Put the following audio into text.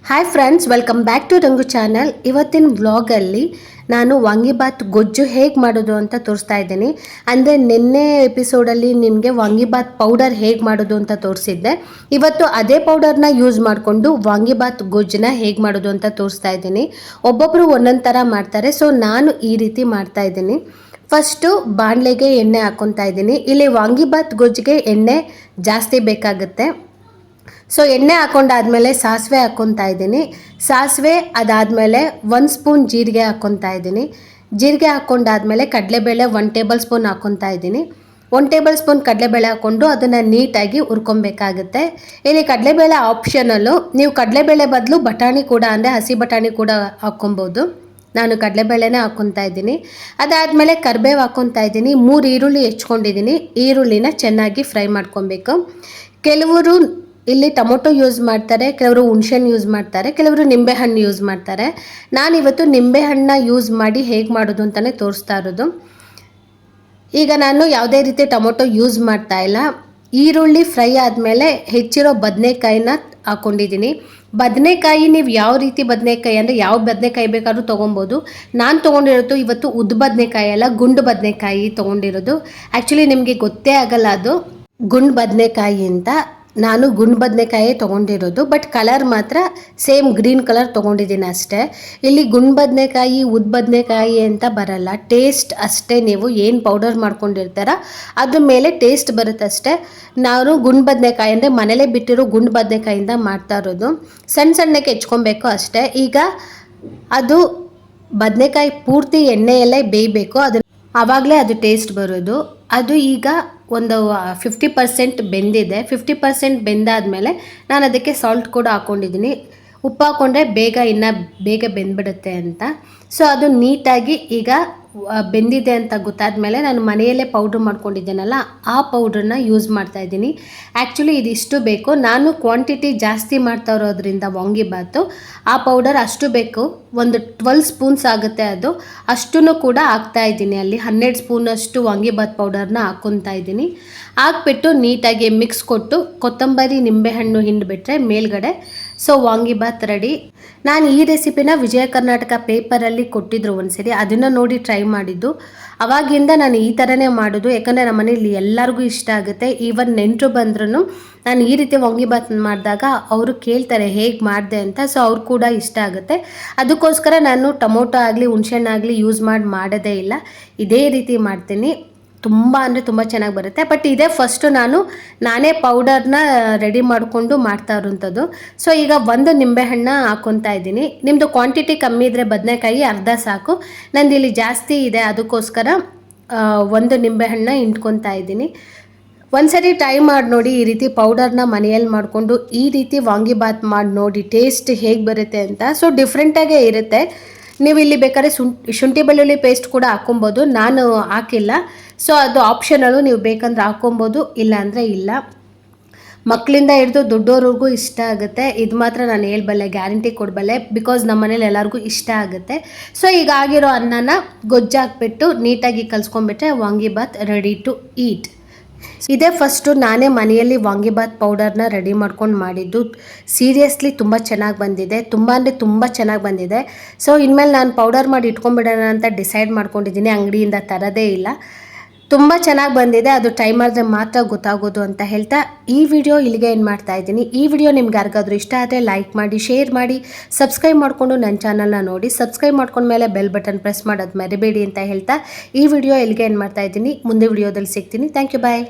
Hi friends, welcome back to Rangu channel. ಇವತ್ತಿನ ವ್ಲಾಗಲ್ಲಿ ನಾನು ವಾಂಗಿಬಾತ್ ಗೊಜ್ಜು ಹೇಗೆ ಮಾಡೋದು ಅಂತ ತೋರಿಸ್ತಾ ಇದ್ದೀನಿ. ಅಂದರೆ ನಿನ್ನೆ ಎಪಿಸೋಡಲ್ಲಿ ನಿಮಗೆ ವಾಂಗಿಬಾತ್ ಪೌಡರ್ ಹೇಗೆ ಮಾಡೋದು ಅಂತ ತೋರಿಸಿದ್ದೆ. ಇವತ್ತು ಅದೇ ಪೌಡರ್ನ ಯೂಸ್ ಮಾಡಿಕೊಂಡು ವಾಂಗಿಬಾತ್ ಗೊಜ್ಜನ್ನ ಹೇಗೆ ಮಾಡೋದು ಅಂತ ತೋರಿಸ್ತಾ ಇದ್ದೀನಿ. ಒಬ್ಬೊಬ್ಬರು ಒಂದೊಂದು ಥರ ಮಾಡ್ತಾರೆ, ಸೊ ನಾನು ಈ ರೀತಿ ಮಾಡ್ತಾ ಇದ್ದೀನಿ. ಫಸ್ಟು ಬಾಣಲೆಗೆ ಎಣ್ಣೆ ಹಾಕ್ಕೊತಾ ಇದ್ದೀನಿ. ಇಲ್ಲಿ ವಾಂಗಿಬಾತ್ ಗೊಜ್ಜಿಗೆ ಎಣ್ಣೆ ಜಾಸ್ತಿ ಬೇಕಾಗುತ್ತೆ. ಸೊ ಎಣ್ಣೆ ಹಾಕೊಂಡಾದ್ಮೇಲೆ ಸಾಸಿವೆ ಹಾಕ್ಕೊತಾ ಇದ್ದೀನಿ. ಸಾಸಿವೆ ಅದಾದಮೇಲೆ 1 ಸ್ಪೂನ್ ಜೀರಿಗೆ ಹಾಕ್ಕೊತಾ ಇದ್ದೀನಿ. ಜೀರಿಗೆ ಹಾಕ್ಕೊಂಡಾದ್ಮೇಲೆ ಕಡಲೆಬೇಳೆ 1 ಟೇಬಲ್ ಸ್ಪೂನ್ ಹಾಕ್ಕೊತಾ ಇದ್ದೀನಿ. 1 ಟೇಬಲ್ ಸ್ಪೂನ್ ಕಡಲೆಬೇಳೆ ಹಾಕ್ಕೊಂಡು ಅದನ್ನು ನೀಟಾಗಿ ಹುರ್ಕೊಬೇಕಾಗುತ್ತೆ. ಇಲ್ಲಿ ಕಡಲೆಬೇಳೆ ಆಪ್ಷನಲ್ಲು, ನೀವು ಕಡಲೆಬೇಳೆ ಬದಲು ಬಟಾಣಿ ಕೂಡ ಅಂದರೆ ಹಸಿ ಬಟಾಣಿ ಕೂಡ ಹಾಕ್ಕೊಬೋದು. ನಾನು ಕಡಲೆಬೇಳೆನೇ ಹಾಕ್ಕೊತಾ ಇದ್ದೀನಿ. ಅದಾದಮೇಲೆ ಕರಿಬೇವು ಹಾಕ್ಕೊತಾ ಇದ್ದೀನಿ. 3 ಈರುಳ್ಳಿ ಹೆಚ್ಕೊಂಡಿದ್ದೀನಿ. ಈರುಳ್ಳಿನ ಚೆನ್ನಾಗಿ ಫ್ರೈ ಮಾಡ್ಕೊಬೇಕು. ಕೆಲವರು ಇಲ್ಲಿ ಟೊಮೊಟೊ ಯೂಸ್ ಮಾಡ್ತಾರೆ, ಕೆಲವರು ಹುಣಸೆಹಣ್ಣು ಯೂಸ್ ಮಾಡ್ತಾರೆ, ಕೆಲವರು ನಿಂಬೆಹಣ್ಣು ಯೂಸ್ ಮಾಡ್ತಾರೆ. ನಾನಿವತ್ತು ನಿಂಬೆಹಣ್ಣನ್ನ ಯೂಸ್ ಮಾಡಿ ಹೇಗೆ ಮಾಡೋದು ಅಂತಲೇ ತೋರಿಸ್ತಾ ಇರೋದು. ಈಗ ನಾನು ಯಾವುದೇ ರೀತಿ ಟೊಮೊಟೊ ಯೂಸ್ ಮಾಡ್ತಾ ಇಲ್ಲ. ಈರುಳ್ಳಿ ಫ್ರೈ ಆದಮೇಲೆ ಹೆಚ್ಚಿರೋ ಬದನೆಕಾಯಿನ ಹಾಕ್ಕೊಂಡಿದ್ದೀನಿ. ಬದನೆಕಾಯಿ ನೀವು ಯಾವ ರೀತಿ ಬದನೆಕಾಯಿ ಅಂದರೆ ಯಾವ ಬದನೆಕಾಯಿ ಬೇಕಾದ್ರೂ ತೊಗೊಬೋದು. ನಾನು ತೊಗೊಂಡಿರೋದು ಇವತ್ತು ಉದ್ದ ಬದನೆಕಾಯಿ ಅಲ್ಲ, ಗುಂಡು ಬದನೆಕಾಯಿ ತೊಗೊಂಡಿರೋದು. ಆ್ಯಕ್ಚುಲಿ ನಿಮಗೆ ಗೊತ್ತೇ ಆಗಲ್ಲ ಅದು ಗುಂಡು ಬದನೆಕಾಯಿ ಅಂತ. ನಾನು ಗುಂಡು ಬದನೆಕಾಯಿ ತೊಗೊಂಡಿರೋದು, ಬಟ್ ಕಲರ್ ಮಾತ್ರ ಸೇಮ್ ಗ್ರೀನ್ ಕಲರ್ ತೊಗೊಂಡಿದ್ದೀನಿ ಅಷ್ಟೇ. ಇಲ್ಲಿ ಗುಂಡು ಬದನೆಕಾಯಿ ಉದ್ದ ಬದನೆಕಾಯಿ ಅಂತ ಬರಲ್ಲ, ಟೇಸ್ಟ್ ಅಷ್ಟೇ. ನೀವು ಏನು ಪೌಡರ್ ಮಾಡ್ಕೊಂಡಿರ್ತಾರ ಅದ್ರ ಮೇಲೆ ಟೇಸ್ಟ್ ಬರುತ್ತಷ್ಟೇ. ನಾನು ಗುಂಡು ಬದನೆಕಾಯಿ ಅಂದರೆ ಮನೇಲೇ ಬಿಟ್ಟಿರೋ ಗುಂಡು ಬದನೆಕಾಯಿಂದ ಮಾಡ್ತಾ ಇರೋದು. ಸಣ್ಣ ಸಣ್ಣಕ್ಕೆ ಹೆಚ್ಕೊಬೇಕು ಅಷ್ಟೇ. ಈಗ ಅದು ಬದನೆಕಾಯಿ ಪೂರ್ತಿ ಎಣ್ಣೆಯಲ್ಲೇ ಬೇಯಬೇಕು, ಆವಾಗಲೇ ಅದು ಟೇಸ್ಟ್ ಬರೋದು. ಅದು ಈಗ ಒಂದು 50% ಬೆಂದಿದೆ. 50% ಬೆಂದಾದಮೇಲೆ ನಾನು ಅದಕ್ಕೆ ಸಾಲ್ಟ್ ಕೂಡ ಹಾಕ್ಕೊಂಡಿದ್ದೀನಿ. ಉಪ್ಪು ಹಾಕ್ಕೊಂಡ್ರೆ ಇನ್ನೂ ಬೇಗ ಬೆಂದ್ಬಿಡುತ್ತೆ ಅಂತ. ಸೊ ಅದು ನೀಟಾಗಿ ಈಗ ಬೆಂದಿದೆ ಅಂತ ಗೊತ್ತಾದಮೇಲೆ ನಾನು ಮನೆಯಲ್ಲೇ ಪೌಡ್ರ್ ಮಾಡ್ಕೊಂಡಿದ್ದೇನಲ್ಲ, ಆ ಪೌಡ್ರನ್ನ ಯೂಸ್ ಮಾಡ್ತಾಯಿದ್ದೀನಿ. ಆ್ಯಕ್ಚುಲಿ ಇದಿಷ್ಟು ಬೇಕು. ನಾನು ಕ್ವಾಂಟಿಟಿ ಜಾಸ್ತಿ ಮಾಡ್ತಾ ಇರೋದ್ರಿಂದ ವಾಂಗಿಬಾತು ಆ ಪೌಡರ್ ಅಷ್ಟು ಬೇಕು. ಒಂದು 12 ಸ್ಪೂನ್ಸ್ ಆಗುತ್ತೆ ಅದು. ಅಷ್ಟನ್ನು ಕೂಡ ಹಾಕ್ತಾಯಿದ್ದೀನಿ. ಅಲ್ಲಿ 12 ಸ್ಪೂನಷ್ಟು ವಾಂಗಿಬಾತ್ ಪೌಡರ್ನ ಹಾಕ್ಕೊತಾ ಇದ್ದೀನಿ. ಹಾಕ್ಬಿಟ್ಟು ನೀಟಾಗಿ ಮಿಕ್ಸ್ ಕೊಟ್ಟು ಕೊತ್ತಂಬರಿ ನಿಂಬೆಹಣ್ಣು ಹಿಂಡಿಬಿಟ್ರೆ ಮೇಲ್ಗಡೆ ಸೊ ವಾಂಗಿಬಾತ್ ರೆಡಿ. ನಾನು ಈ ರೆಸಿಪಿನ ವಿಜಯ ಕರ್ನಾಟಕ ಪೇಪರಲ್ಲಿ ಕೊಟ್ಟಿದ್ರು ಒಂದ್ಸರಿ, ಅದನ್ನು ನೋಡಿ ಟ್ರೈ ಮಾಡಿದ್ದು. ಅವಾಗಿಂದ ನಾನು ಈ ಥರನೇ ಮಾಡೋದು, ಯಾಕಂದರೆ ನಮ್ಮ ಮನೇಲಿ ಎಲ್ಲರಿಗೂ ಇಷ್ಟ ಆಗುತ್ತೆ. ಈವನ್ ನೆಂಟರು ಬಂದ್ರೂ ನಾನು ಈ ರೀತಿ ವಾಂಗಿಬಾತ್ ಮಾಡಿದಾಗ ಅವರು ಕೇಳ್ತಾರೆ ಹೇಗೆ ಮಾಡಿದೆ ಅಂತ. ಸೊ ಅವ್ರು ಕೂಡ ಇಷ್ಟ ಆಗುತ್ತೆ. ಅದಕ್ಕೋಸ್ಕರ ನಾನು ಟೊಮೊಟೊ ಆಗಲಿ ಹುಣಸೆಹಣ್ಣಾಗಲಿ ಯೂಸ್ ಮಾಡೋದೇ ಇಲ್ಲ, ಇದೇ ರೀತಿ ಮಾಡ್ತೀನಿ. ತುಂಬ ಅಂದರೆ ತುಂಬ ಚೆನ್ನಾಗಿ ಬರುತ್ತೆ. ಬಟ್ ಇದೇ ಫಸ್ಟು ನಾನೇ ಪೌಡರ್ನ ರೆಡಿ ಮಾಡಿಕೊಂಡು ಮಾಡ್ತಾ ಇರೋಂಥದ್ದು. ಸೊ ಈಗ ಒಂದು ನಿಂಬೆಹಣ್ಣ ಹಾಕ್ಕೊತಾ ಇದ್ದೀನಿ. ನಿಮ್ಮದು ಕ್ವಾಂಟಿಟಿ ಕಮ್ಮಿ ಇದ್ದರೆ ಬದನೆಕಾಯಿ ಅರ್ಧ ಸಾಕು. ನಂದು ಇಲ್ಲಿ ಜಾಸ್ತಿ ಇದೆ, ಅದಕ್ಕೋಸ್ಕರ ಒಂದು ನಿಂಬೆಹಣ್ಣ ಹಿಂಡ್ಕೊತಾ ಇದ್ದೀನಿ. ಒಂದ್ಸರಿ ಟ್ರೈ ಮಾಡಿ ನೋಡಿ, ಈ ರೀತಿ ಪೌಡರ್ನ ಮನೆಯಲ್ಲಿ ಮಾಡಿಕೊಂಡು ಈ ರೀತಿ ವಾಂಗಿಬಾತ್ ಮಾಡಿ ನೋಡಿ ಟೇಸ್ಟ್ ಹೇಗೆ ಬರುತ್ತೆ ಅಂತ. ಸೊ ಡಿಫ್ರೆಂಟಾಗೇ ಇರುತ್ತೆ. ನೀವು ಇಲ್ಲಿ ಬೇಕಾದ್ರೆ ಶುಂಠಿ ಬೆಳ್ಳುಳ್ಳಿ ಪೇಸ್ಟ್ ಕೂಡ ಹಾಕ್ಕೊಬೋದು, ನಾನು ಹಾಕಿಲ್ಲ. ಸೊ ಅದು ಆಪ್ಷನಲ್ಲು, ನೀವು ಬೇಕಂದ್ರೆ ಹಾಕ್ಕೊಬೋದು, ಇಲ್ಲ ಅಂದರೆ ಇಲ್ಲ. ಮಕ್ಕಳಿಂದ ಹಿಡಿದು ದೊಡ್ಡೋರಿಗೂ ಇಷ್ಟ ಆಗುತ್ತೆ. ಇದು ಮಾತ್ರ ನಾನು ಹೇಳ್ಬಲ್ಲೆ, ಗ್ಯಾರಂಟಿ ಕೊಡಬಲ್ಲೆ, ಬಿಕಾಸ್ ನಮ್ಮ ಮನೇಲಿ ಎಲ್ಲರಿಗೂ ಇಷ್ಟ ಆಗುತ್ತೆ. ಸೊ ಈಗ ಆಗಿರೋ ಅನ್ನನ ಗೊಜ್ಜಾಕ್ಬಿಟ್ಟು ನೀಟಾಗಿ ಕಲಿಸ್ಕೊಂಡ್ಬಿಟ್ರೆ ವಾಂಗಿಬಾತ್ ರೆಡಿ ಟು ಈಟ್. ಇದೇ ಫಸ್ಟು ನಾನೇ ಮನೆಯಲ್ಲಿ ವಾಂಗಿಬಾತ್ ಪೌಡರ್ನ ರೆಡಿ ಮಾಡ್ಕೊಂಡು ಮಾಡಿದ್ದು. ಸೀರಿಯಸ್ಲಿ ತುಂಬ ಚೆನ್ನಾಗಿ ಬಂದಿದೆ, ತುಂಬ ಅಂದರೆ ತುಂಬ ಚೆನ್ನಾಗಿ ಬಂದಿದೆ. ಸೊ ಇನ್ಮೇಲೆ ನಾನು ಪೌಡರ್ ಮಾಡಿ ಇಟ್ಕೊಂಡ್ಬಿಡೋಣ ಅಂತ ಡಿಸೈಡ್ ಮಾಡ್ಕೊಂಡಿದ್ದೀನಿ, ಅಂಗಡಿಯಿಂದ ತರೋದೇ ಇಲ್ಲ. ತುಂಬ ಚೆನ್ನಾಗಿ ಬಂದಿದೆ, ಅದು ಟ್ರೈ ಮಾಡಿದ್ರೆ ಮಾತ್ರ ಗೊತ್ತಾಗೋದು ಅಂತ ಹೇಳ್ತಾ ಈ ವಿಡಿಯೋ ಇಲ್ಲಿಗೆ ಏನು ಮಾಡ್ತಾ ಇದ್ದೀನಿ. ಈ ವಿಡಿಯೋ ನಿಮ್ಗೆ ಯಾರಿಗಾದ್ರೂ ಇಷ್ಟ ಆದರೆ ಲೈಕ್ ಮಾಡಿ, ಶೇರ್ ಮಾಡಿ, ಸಬ್ಸ್ಕ್ರೈಬ್ ಮಾಡಿಕೊಂಡು ನನ್ನ ಚಾನಲ್ನ ನೋಡಿ. ಸಬ್ಸ್ಕ್ರೈಬ್ ಮಾಡ್ಕೊಂಡ್ಮೇಲೆ ಬೆಲ್ ಬಟನ್ ಪ್ರೆಸ್ ಮಾಡೋದು ಮರಿಬೇಡಿ ಅಂತ ಹೇಳ್ತಾ ಈ ವಿಡಿಯೋ ಇಲ್ಲಿಗೆ ಏನು ಮಾಡ್ತಾ ಇದ್ದೀನಿ. ಮುಂದೆ ವಿಡಿಯೋದಲ್ಲಿ ಸಿಗ್ತೀನಿ. Thank you, bye.